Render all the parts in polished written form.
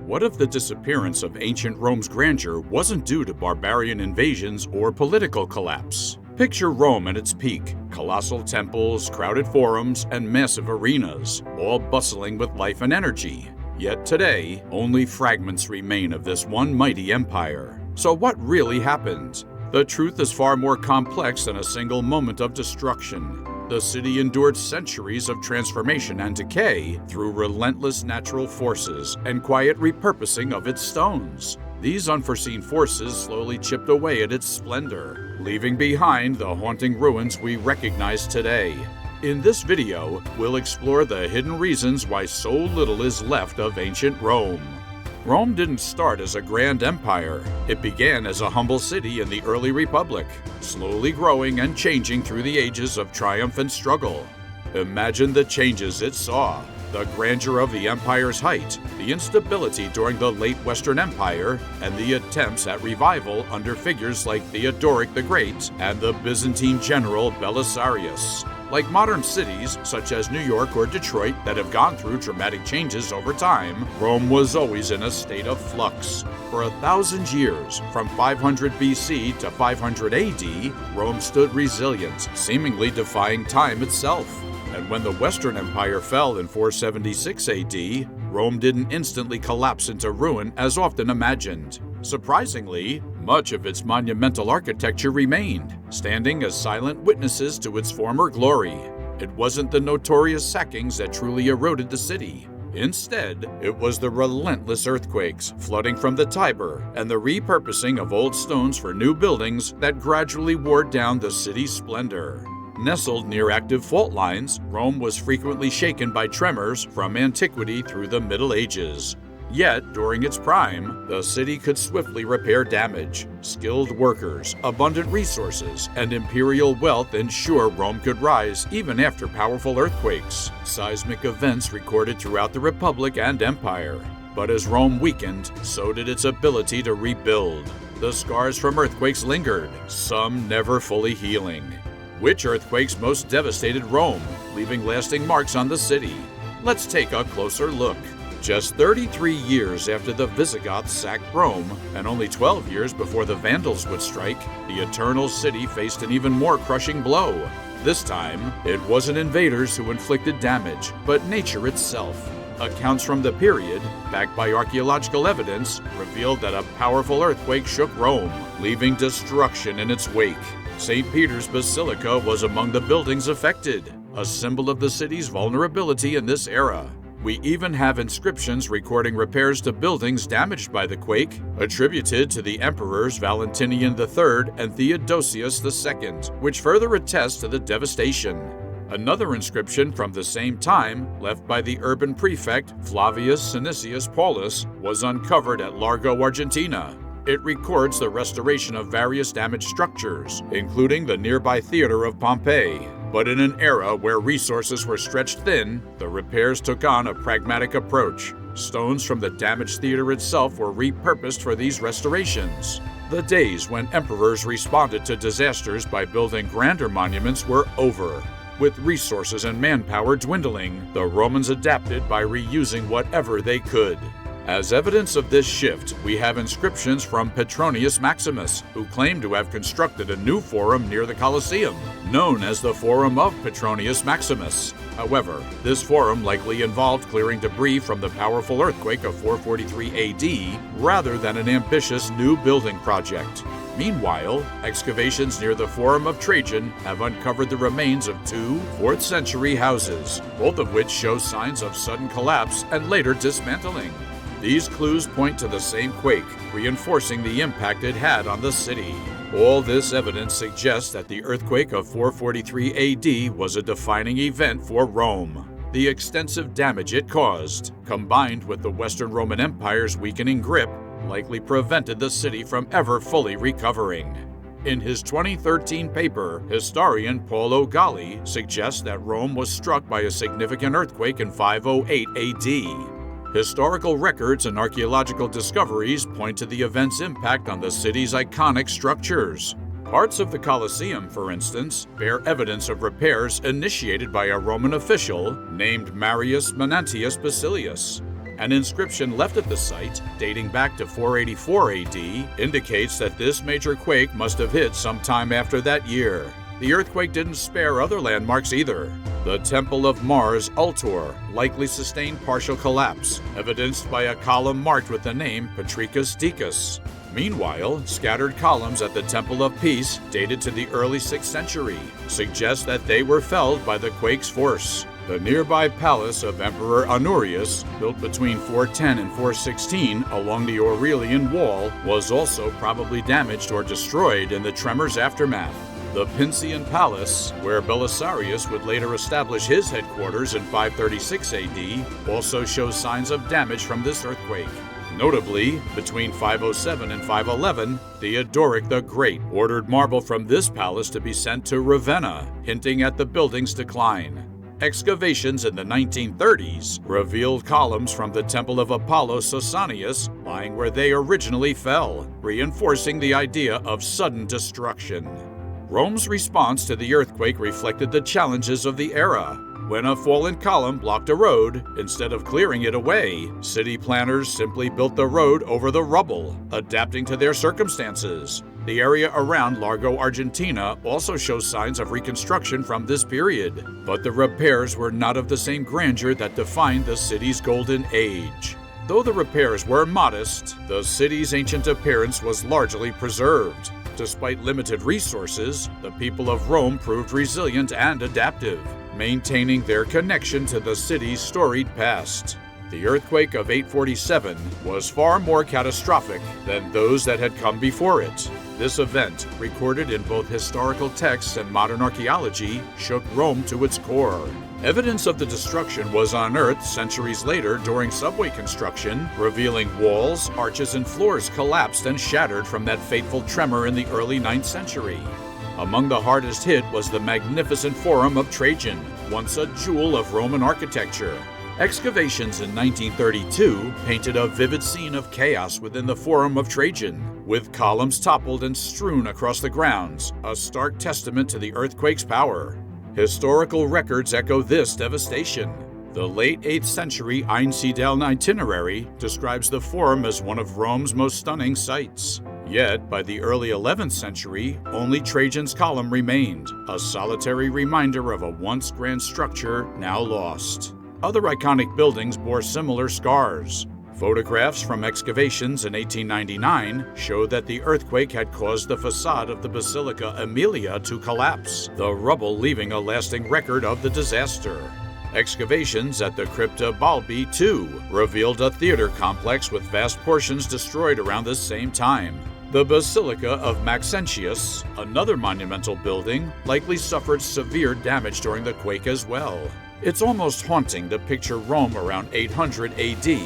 What if the disappearance of ancient Rome's grandeur wasn't due to barbarian invasions or political collapse? Picture Rome at its peak: colossal temples, crowded forums, and massive arenas, all bustling with life and energy. Yet today, only fragments remain of this one mighty empire. So what really happened? The truth is far more complex than a single moment of destruction. The city endured centuries of transformation and decay through relentless natural forces and quiet repurposing of its stones. These unforeseen forces slowly chipped away at its splendor, leaving behind the haunting ruins we recognize today. In this video, we'll explore the hidden reasons why so little is left of ancient Rome. Rome didn't start as a grand empire. It began as a humble city in the early Republic, slowly growing and changing through the ages of triumph and struggle. Imagine the changes it saw: the grandeur of the empire's height, the instability during the late Western Empire, and the attempts at revival under figures like Theodoric the Great and the Byzantine general Belisarius. Like modern cities, such as New York or Detroit, that have gone through dramatic changes over time, Rome was always in a state of flux. For 1,000 years, from 500 BC to 500 AD, Rome stood resilient, seemingly defying time itself. And when the Western Empire fell in 476 AD, Rome didn't instantly collapse into ruin as often imagined. Surprisingly, much of its monumental architecture remained, standing as silent witnesses to its former glory. It wasn't the notorious sackings that truly eroded the city. Instead, it was the relentless earthquakes, flooding from the Tiber, and the repurposing of old stones for new buildings that gradually wore down the city's splendor. Nestled near active fault lines, Rome was frequently shaken by tremors from antiquity through the Middle Ages. Yet, during its prime, the city could swiftly repair damage. Skilled workers, abundant resources, and imperial wealth ensure Rome could rise even after powerful earthquakes, seismic events recorded throughout the Republic and Empire. But as Rome weakened, so did its ability to rebuild. The scars from earthquakes lingered, some never fully healing. Which earthquakes most devastated Rome, leaving lasting marks on the city? Let's take a closer look. Just 33 years after the Visigoths sacked Rome, and only 12 years before the Vandals would strike, the Eternal City faced an even more crushing blow. This time, it wasn't invaders who inflicted damage, but nature itself. Accounts from the period, backed by archaeological evidence, revealed that a powerful earthquake shook Rome, leaving destruction in its wake. St. Peter's Basilica was among the buildings affected, a symbol of the city's vulnerability in this era. We even have inscriptions recording repairs to buildings damaged by the quake, attributed to the emperors Valentinian III and Theodosius II, which further attests to the devastation. Another inscription from the same time, left by the urban prefect Flavius Sinicius Paulus, was uncovered at Largo, Argentina. It records the restoration of various damaged structures, including the nearby theater of Pompeii. But in an era where resources were stretched thin, the repairs took on a pragmatic approach. Stones from the damaged theater itself were repurposed for these restorations. The days when emperors responded to disasters by building grander monuments were over. With resources and manpower dwindling, the Romans adapted by reusing whatever they could. As evidence of this shift, we have inscriptions from Petronius Maximus, who claimed to have constructed a new forum near the Colosseum, known as the Forum of Petronius Maximus. However, this forum likely involved clearing debris from the powerful earthquake of 443 AD, rather than an ambitious new building project. Meanwhile, excavations near the Forum of Trajan have uncovered the remains of two 4th century houses, both of which show signs of sudden collapse and later dismantling. These clues point to the same quake, reinforcing the impact it had on the city. All this evidence suggests that the earthquake of 443 AD was a defining event for Rome. The extensive damage it caused, combined with the Western Roman Empire's weakening grip, likely prevented the city from ever fully recovering. In his 2013 paper, historian Paulo Galli suggests that Rome was struck by a significant earthquake in 508 AD. Historical records and archaeological discoveries point to the event's impact on the city's iconic structures. Parts of the Colosseum, for instance, bear evidence of repairs initiated by a Roman official named Marius Manantius Basilius. An inscription left at the site, dating back to 484 AD, indicates that this major quake must have hit sometime after that year. The earthquake didn't spare other landmarks either. The Temple of Mars, Ultor, likely sustained partial collapse, evidenced by a column marked with the name Patricus Decus. Meanwhile, scattered columns at the Temple of Peace, dated to the early 6th century, suggest that they were felled by the quake's force. The nearby palace of Emperor Honorius, built between 410 and 416 along the Aurelian Wall, was also probably damaged or destroyed in the tremor's aftermath. The Pincian Palace, where Belisarius would later establish his headquarters in 536 AD, also shows signs of damage from this earthquake. Notably, between 507 and 511, Theodoric the Great ordered marble from this palace to be sent to Ravenna, hinting at the building's decline. Excavations in the 1930s revealed columns from the Temple of Apollo Sosanius lying where they originally fell, reinforcing the idea of sudden destruction. Rome's response to the earthquake reflected the challenges of the era. When a fallen column blocked a road, instead of clearing it away, city planners simply built the road over the rubble, adapting to their circumstances. The area around Largo Argentina also shows signs of reconstruction from this period, but the repairs were not of the same grandeur that defined the city's golden age. Though the repairs were modest, the city's ancient appearance was largely preserved. Despite limited resources, the people of Rome proved resilient and adaptive, maintaining their connection to the city's storied past. The earthquake of 847 was far more catastrophic than those that had come before it. This event, recorded in both historical texts and modern archaeology, shook Rome to its core. Evidence of the destruction was unearthed centuries later during subway construction, revealing walls, arches, and floors collapsed and shattered from that fateful tremor in the early 9th century. Among the hardest hit was the magnificent Forum of Trajan, once a jewel of Roman architecture. Excavations in 1932 painted a vivid scene of chaos within the Forum of Trajan, with columns toppled and strewn across the grounds, a stark testament to the earthquake's power. Historical records echo this devastation. The late 8th century Einsiedeln itinerary describes the Forum as one of Rome's most stunning sights. Yet, by the early 11th century, only Trajan's column remained, a solitary reminder of a once grand structure now lost. Other iconic buildings bore similar scars. Photographs from excavations in 1899 show that the earthquake had caused the facade of the Basilica Aemilia to collapse, the rubble leaving a lasting record of the disaster. Excavations at the Crypta Balbi, too, revealed a theater complex with vast portions destroyed around the same time. The Basilica of Maxentius, another monumental building, likely suffered severe damage during the quake as well. It's almost haunting to picture Rome around 800 AD.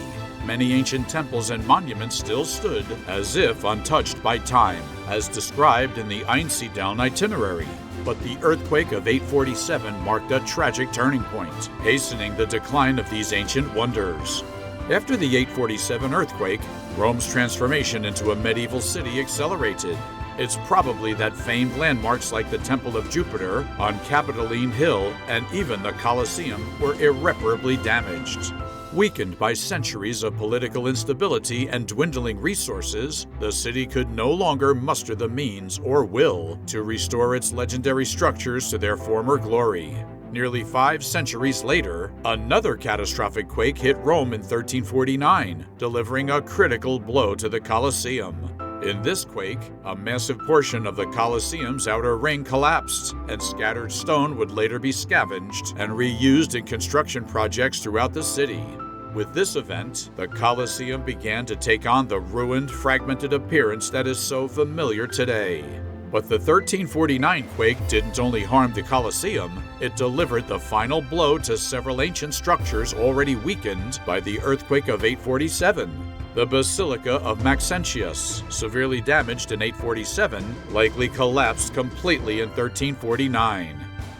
Many ancient temples and monuments still stood as if untouched by time, as described in the Einsiedeln itinerary. But the earthquake of 847 marked a tragic turning point, hastening the decline of these ancient wonders. After the 847 earthquake, Rome's transformation into a medieval city accelerated. It's probably that famed landmarks like the Temple of Jupiter on Capitoline Hill and even the Colosseum were irreparably damaged. Weakened by centuries of political instability and dwindling resources, the city could no longer muster the means or will to restore its legendary structures to their former glory. Nearly 5 centuries later, another catastrophic quake hit Rome in 1349, delivering a critical blow to the Colosseum. In this quake, a massive portion of the Colosseum's outer ring collapsed, and scattered stone would later be scavenged and reused in construction projects throughout the city. With this event, the Colosseum began to take on the ruined, fragmented appearance that is so familiar today. But the 1349 quake didn't only harm the Colosseum, it delivered the final blow to several ancient structures already weakened by the earthquake of 847. The Basilica of Maxentius, severely damaged in 847, likely collapsed completely in 1349.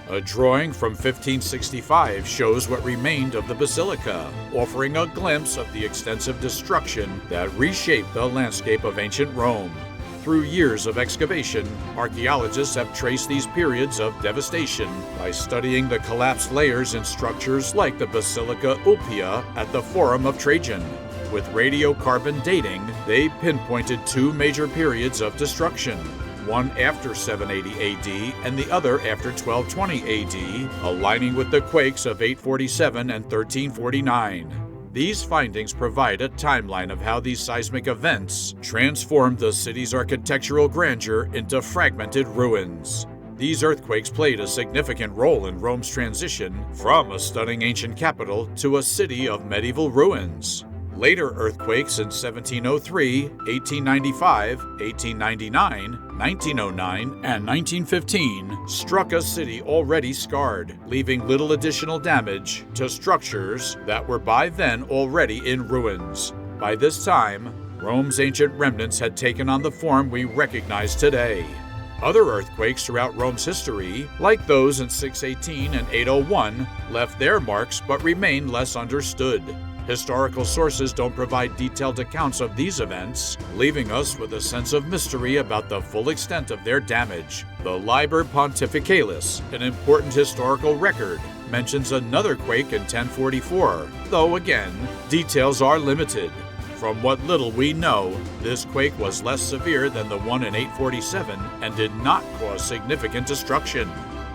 A drawing from 1565 shows what remained of the basilica, offering a glimpse of the extensive destruction that reshaped the landscape of ancient Rome. Through years of excavation, archaeologists have traced these periods of devastation by studying the collapsed layers in structures like the Basilica Ulpia at the Forum of Trajan. With radiocarbon dating, they pinpointed two major periods of destruction, one after 780 AD and the other after 1220 AD, aligning with the quakes of 847 and 1349. These findings provide a timeline of how these seismic events transformed the city's architectural grandeur into fragmented ruins. These earthquakes played a significant role in Rome's transition from a stunning ancient capital to a city of medieval ruins. Later earthquakes in 1703, 1895, 1899, 1909, and 1915 struck a city already scarred, leaving little additional damage to structures that were by then already in ruins. By this time, Rome's ancient remnants had taken on the form we recognize today. Other earthquakes throughout Rome's history, like those in 618 and 801, left their marks but remain less understood. Historical sources don't provide detailed accounts of these events, leaving us with a sense of mystery about the full extent of their damage. The Liber Pontificalis, an important historical record, mentions another quake in 1044, though again, details are limited. From what little we know, this quake was less severe than the one in 847 and did not cause significant destruction.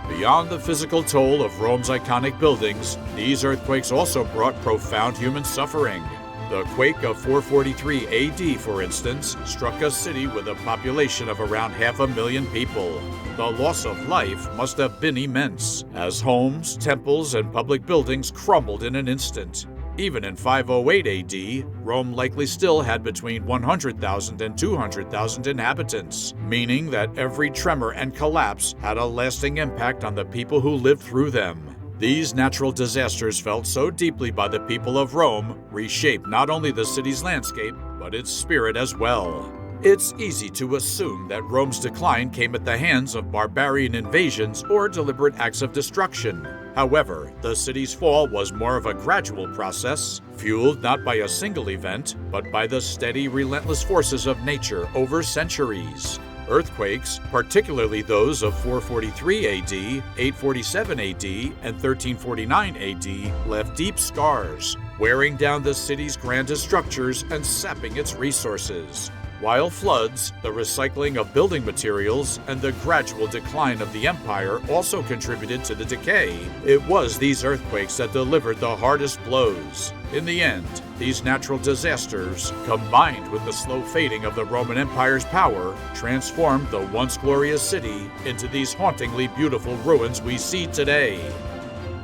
Beyond the physical toll of Rome's iconic buildings, these earthquakes also brought profound human suffering. The quake of 443 AD, for instance, struck a city with a population of around 500,000 people. The loss of life must have been immense, as homes, temples, and public buildings crumbled in an instant. Even in 508 AD, Rome likely still had between 100,000 and 200,000 inhabitants, meaning that every tremor and collapse had a lasting impact on the people who lived through them. These natural disasters, felt so deeply by the people of Rome, reshaped not only the city's landscape, but its spirit as well. It's easy to assume that Rome's decline came at the hands of barbarian invasions or deliberate acts of destruction. However, the city's fall was more of a gradual process, fueled not by a single event, but by the steady, relentless forces of nature over centuries. Earthquakes, particularly those of 443 AD, 847 AD, and 1349 AD, left deep scars, wearing down the city's grandest structures and sapping its resources. While floods, the recycling of building materials, and the gradual decline of the empire also contributed to the decay, it was these earthquakes that delivered the hardest blows. In the end, these natural disasters, combined with the slow fading of the Roman Empire's power, transformed the once glorious city into these hauntingly beautiful ruins we see today.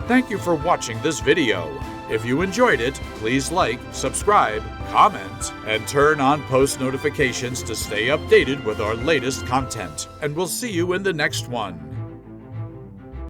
Thank you for watching this video. If you enjoyed it, please like, subscribe, comment, and turn on post notifications to stay updated with our latest content. And we'll see you in the next one.